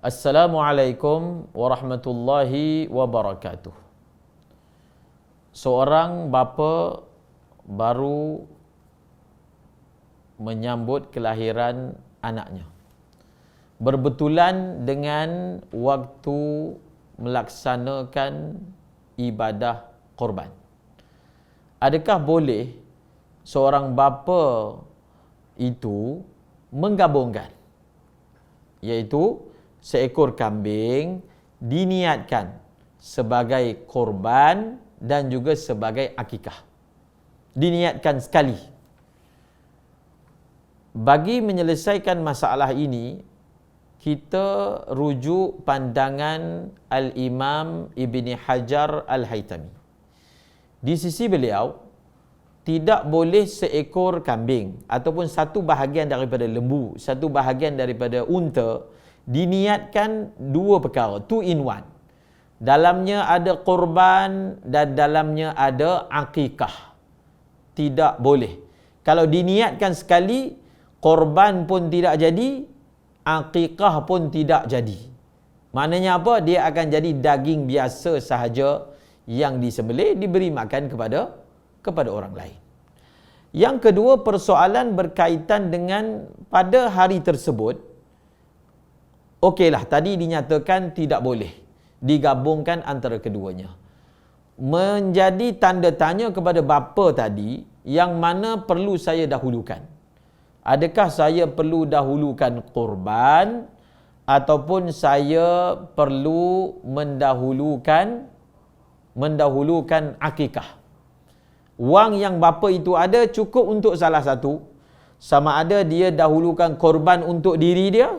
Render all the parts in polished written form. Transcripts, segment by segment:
Assalamualaikum warahmatullahi wabarakatuh. Seorang bapa baru menyambut kelahiran anaknya. Berbetulan dengan waktu melaksanakan ibadah korban. Adakah boleh seorang bapa itu menggabungkan, iaitu seekor kambing diniatkan sebagai korban dan juga sebagai akikah. Diniatkan sekali. Bagi menyelesaikan masalah ini, kita rujuk pandangan Al-Imam Ibni Hajar Al-Haytami. Di sisi beliau, tidak boleh seekor kambing ataupun satu bahagian daripada lembu, satu bahagian daripada unta diniatkan dua perkara, two in one. Dalamnya ada korban dan dalamnya ada akikah. Tidak boleh. Kalau diniatkan sekali, korban pun tidak jadi, akikah pun tidak jadi. Maknanya apa? Dia akan jadi daging biasa sahaja yang disembelih diberi makan kepada orang lain. Yang kedua, persoalan berkaitan dengan pada hari tersebut. Okeylah, tadi dinyatakan tidak boleh digabungkan antara keduanya. Menjadi tanda tanya kepada bapa tadi, yang mana perlu saya dahulukan? Adakah saya perlu dahulukan korban ataupun saya perlu mendahulukan akikah? Wang yang bapa itu ada cukup untuk salah satu, sama ada dia dahulukan korban untuk diri dia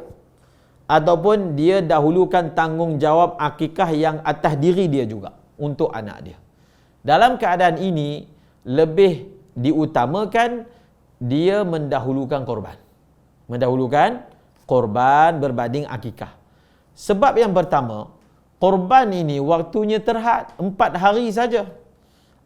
ataupun dia dahulukan tanggungjawab akikah yang atas diri dia juga untuk anak dia. Dalam keadaan ini, lebih diutamakan dia mendahulukan korban. Mendahulukan korban berbanding akikah. Sebab yang pertama, korban ini waktunya terhad 4 hari saja.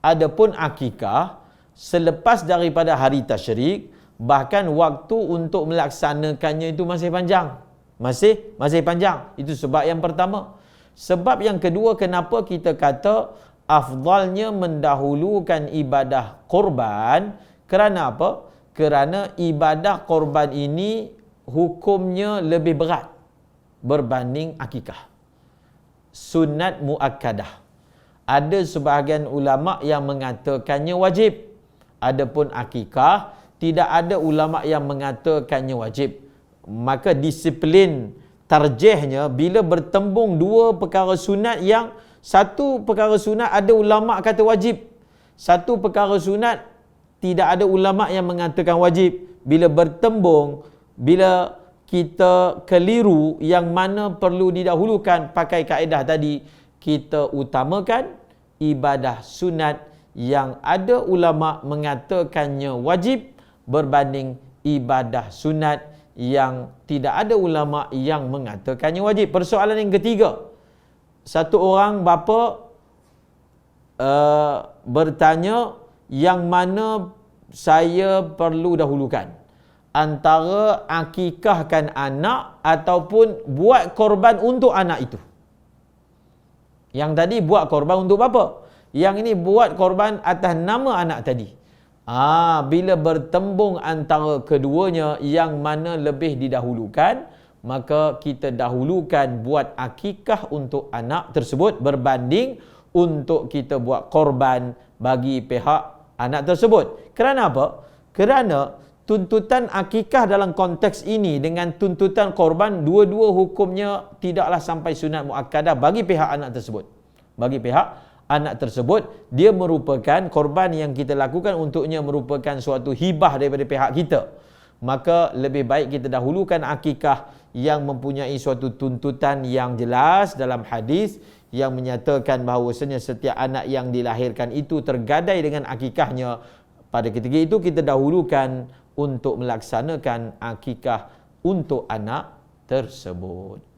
Adapun akikah, selepas daripada hari tasyrik, bahkan waktu untuk melaksanakannya itu masih panjang. Masih panjang. Itu sebab yang pertama. Sebab yang kedua, kenapa kita kata afdalnya mendahulukan ibadah korban? Kerana apa? Kerana ibadah korban ini hukumnya lebih berat berbanding akikah. Sunat muakkadah. Ada sebahagian ulama yang mengatakannya wajib. Adapun akikah, tidak ada ulama yang mengatakannya wajib. Maka disiplin tarjihnya bila bertembung dua perkara sunat, yang satu perkara sunat ada ulama kata wajib, satu perkara sunat tidak ada ulama yang mengatakan wajib. Bila bertembung, bila kita keliru yang mana perlu didahulukan, pakai kaedah tadi, kita utamakan ibadah sunat yang ada ulama mengatakannya wajib berbanding ibadah sunat yang tidak ada ulama yang mengatakannya wajib. Persoalan yang ketiga, satu orang bapa bertanya, yang mana saya perlu dahulukan, antara akikahkan anak ataupun buat korban untuk anak itu. Yang tadi buat korban untuk bapa, yang ini buat korban atas nama anak tadi. Bila bertembung antara keduanya, yang mana lebih didahulukan, maka kita dahulukan buat akikah untuk anak tersebut berbanding untuk kita buat korban bagi pihak anak tersebut. Kerana apa? Kerana tuntutan akikah dalam konteks ini dengan tuntutan korban, dua-dua hukumnya tidaklah sampai sunat muakkadah bagi pihak anak tersebut. Bagi pihak anak tersebut, dia merupakan korban yang kita lakukan untuknya merupakan suatu hibah daripada pihak kita. Maka lebih baik kita dahulukan akikah yang mempunyai suatu tuntutan yang jelas dalam hadis yang menyatakan bahawasanya setiap anak yang dilahirkan itu tergadai dengan akikahnya. Pada ketika itu kita dahulukan untuk melaksanakan akikah untuk anak tersebut.